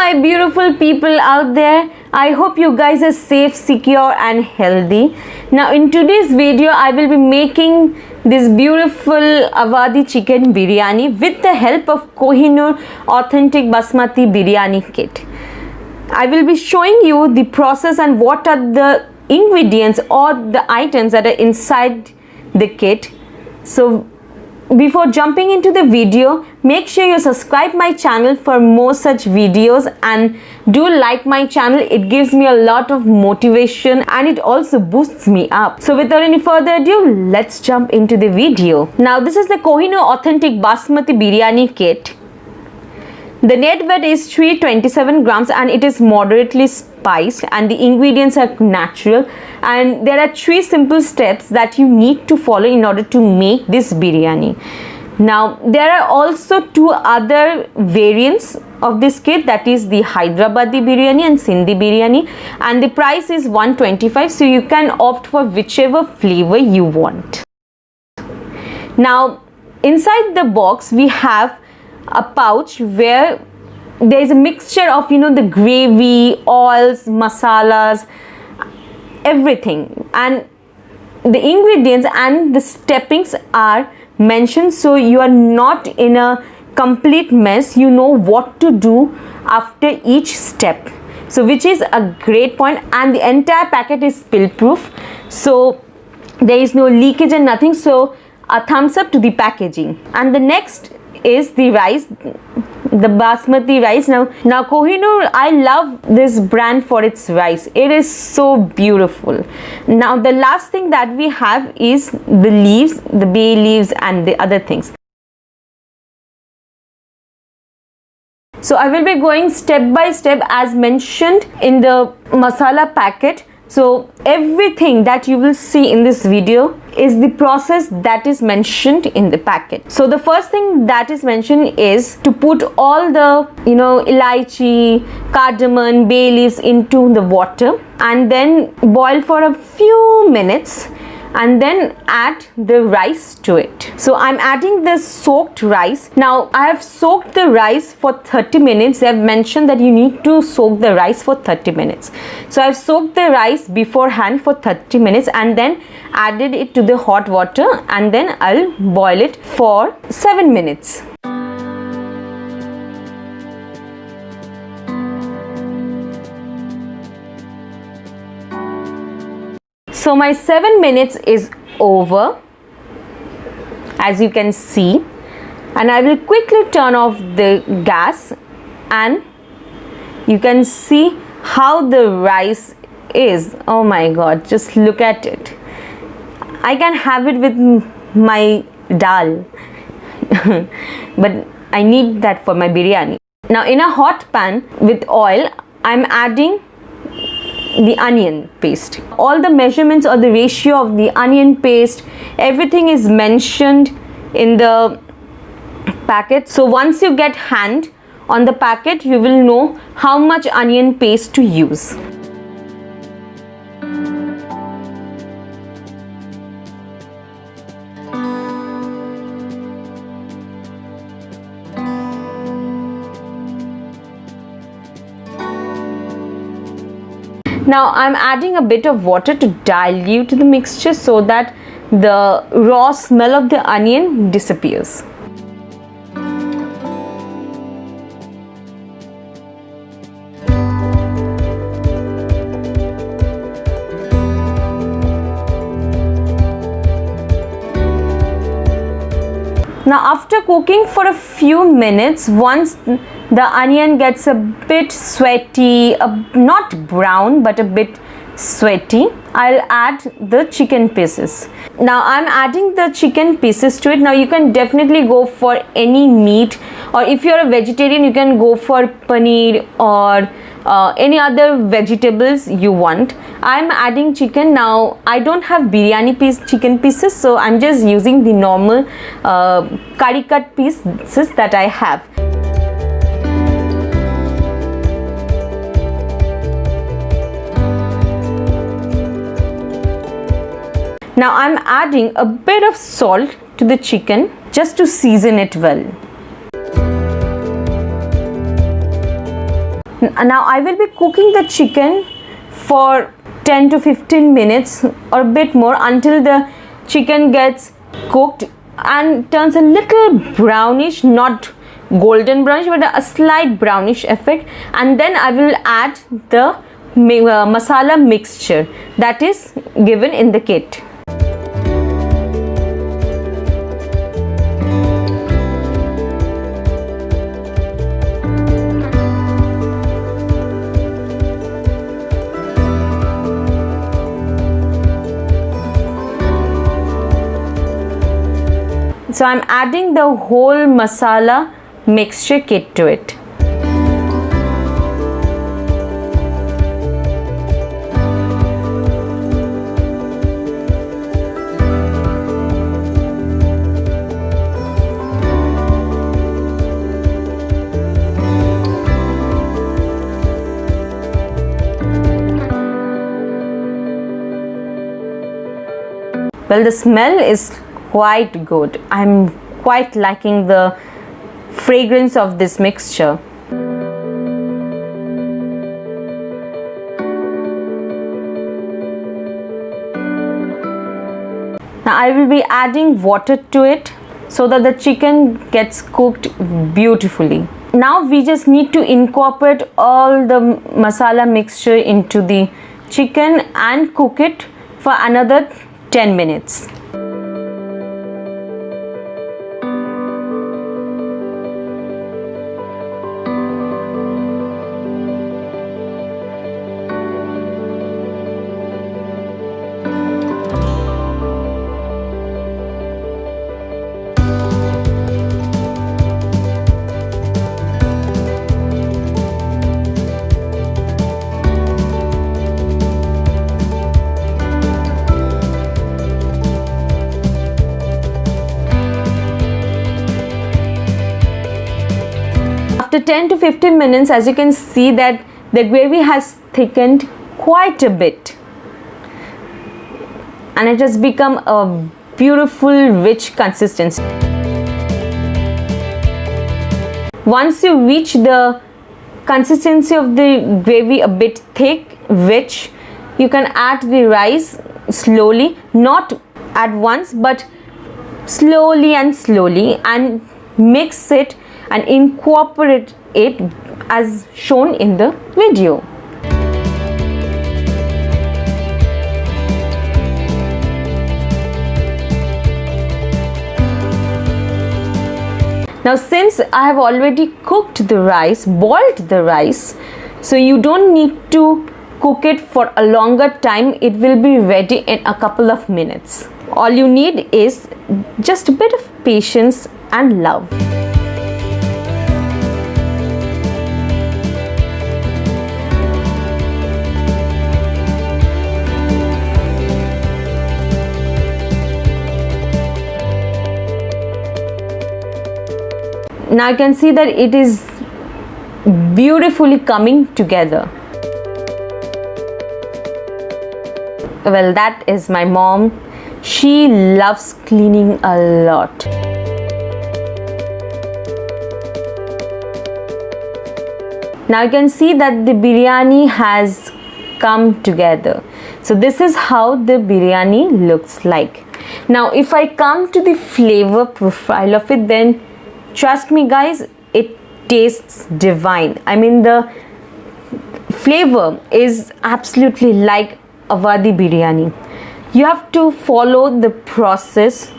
my beautiful people out there. I hope you guys are safe, secure and healthy. Now in today's video I will be making this beautiful Awadhi chicken biryani with the help of Kohinoor authentic basmati biryani kit. I will be showing you the process and what are the ingredients or the items that are inside the kit. So before jumping into the video, make sure you subscribe my channel for more such videos and do like my channel. It gives me a lot of motivation and it also boosts me up. So without any further ado, let's jump into the video. Now this is the Kohinoor authentic basmati biryani kit. The net weight is 327 grams and it is moderately spiced and the ingredients are natural, and there are 3 simple steps that you need to follow in order to make this biryani. Now there are also 2 other variants of this kit, that is the Hyderabadi biryani and Sindhi biryani, and the price is 125, so you can opt for whichever flavor you want. Now inside the box we have a pouch where there is a mixture of the gravy, oils, masalas, everything, and the ingredients and the steppings are mentioned, so you are not in a complete mess. You know what to do after each step, so which is a great point. And the entire packet is spill proof, so there is no leakage and nothing, so a thumbs up to the packaging. And the next is the rice, the basmati rice. Now Kohinoor, I love this brand for its rice. It is so beautiful. Now the last thing that we have is the leaves, the bay leaves and the other things. So I will be going step by step as mentioned in the masala packet. So everything that you will see in this video is the process that is mentioned in the packet. So the first thing that is mentioned is to put all the elaichi, cardamom, bay leaves into the water and then boil for a few minutes and then add the rice to it. So I'm adding this soaked rice. Now I have soaked the rice for 30 minutes. They have mentioned that you need to soak the rice for 30 minutes. So I've soaked the rice beforehand for 30 minutes and then added it to the hot water, and then I'll boil it for 7 minutes. So my 7 minutes is over, as you can see, and I will quickly turn off the gas and you can see how the rice is. Oh my god, just look at it. I can have it with my dal but I need that for my biryani. Now in a hot pan with oil, I'm adding the onion paste. All the measurements or the ratio of the onion paste, everything is mentioned in the packet. So once you get hand on the packet, you will know how much onion paste to use. Now I'm adding a bit of water to dilute the mixture so that the raw smell of the onion disappears. Now after cooking for a few minutes, once the onion gets a bit sweaty, not brown but a bit sweaty, I'll add the chicken pieces. Now I'm adding the chicken pieces to it. Now you can definitely go for any meat, or if you're a vegetarian you can go for paneer or any other vegetables you want. I'm adding chicken. Now I don't have biryani chicken pieces, so I'm just using the normal curry cut pieces that I have. Now I'm adding a bit of salt to the chicken just to season it well. Now I will be cooking the chicken for 10 to 15 minutes or a bit more until the chicken gets cooked and turns a little brownish, not golden brownish but a slight brownish effect, and then I will add the masala mixture that is given in the kit. So I'm adding the whole masala mixture kit to it. Well, the smell is quite good. I'm quite liking the fragrance of this mixture. Now I will be adding water to it so that the chicken gets cooked beautifully. Now we just need to incorporate all the masala mixture into the chicken and cook it for another 10 minutes. After 10 to 15 minutes, as you can see that the gravy has thickened quite a bit and it has become a beautiful rich consistency. Once you reach the consistency of the gravy a bit thick, rich, you can add the rice slowly, not at once but slowly and mix it and incorporate it as shown in the video. Now since I have already cooked the rice, boiled the rice, so you don't need to cook it for a longer time. It will be ready in a couple of minutes. All you need is just a bit of patience and love. Now you can see that it is beautifully coming together. Well, that is my mom. She loves cleaning a lot. Now you can see that the biryani has come together. So this is how the biryani looks like. Now if I come to the flavor profile of it, then trust me guys, it tastes divine. I mean, the flavor is absolutely like Awadhi biryani. You have to follow the process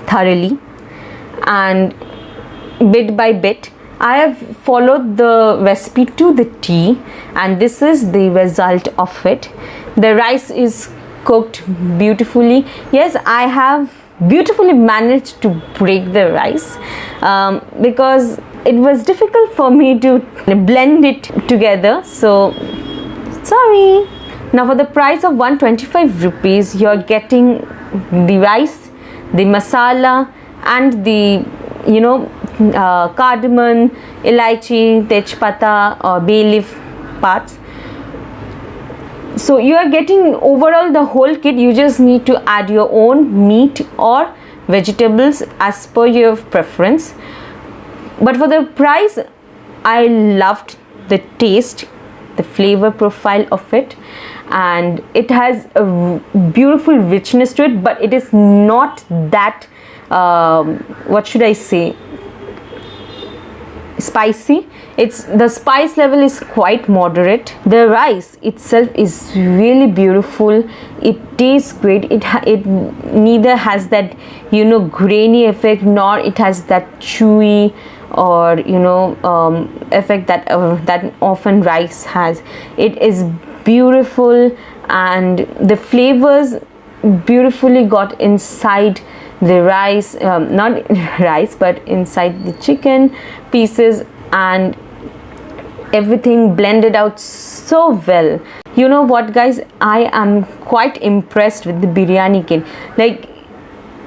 thoroughly and bit by bit. I have followed the recipe to the T and this is the result of it. The rice is cooked beautifully. Yes, I have beautifully managed to break the rice because it was difficult for me to blend it together, so sorry. Now for the price of 125 rupees, you're getting the rice, the masala and the cardamom, elaichi, tejpata or bay leaf parts. So you are getting overall the whole kit. You just need to add your own meat or vegetables as per your preference. But for the price, I loved the taste, the flavor profile of it, and it has a beautiful richness to it, but it is not that what should I say, spicy. It's the spice level is quite moderate. The rice itself is really beautiful. It tastes great. It neither has that, you know, grainy effect, nor it has that chewy or, you know, effect that that often rice has. It is beautiful, and the flavors beautifully got inside the rice, not rice, but inside the chicken pieces, and everything blended out so well. You know what, guys, I am quite impressed with the biryani kit. Like,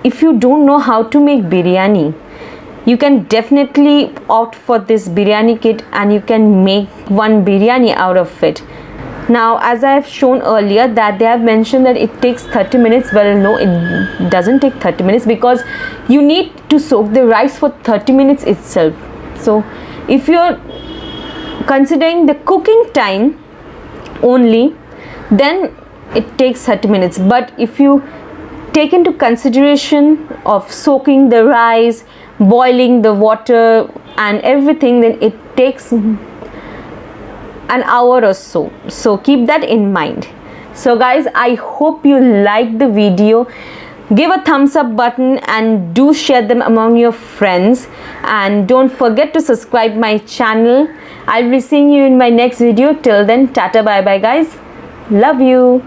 if you don't know how to make biryani, you can definitely opt for this biryani kit, and you can make one biryani out of it. Now, as I have shown earlier, that they have mentioned that it takes 30 minutes. Well, no, it doesn't take 30 minutes, because you need to soak the rice for 30 minutes itself. So if you're considering the cooking time only, then it takes 30 minutes. But if you take into consideration of soaking the rice, boiling the water and everything, then it takes an hour or so. So keep that in mind. So guys, I hope you liked the video. Give a thumbs up button and do share them among your friends, and don't forget to subscribe my channel. I'll be seeing you in my next video. Till then, tata, bye bye guys. Love you.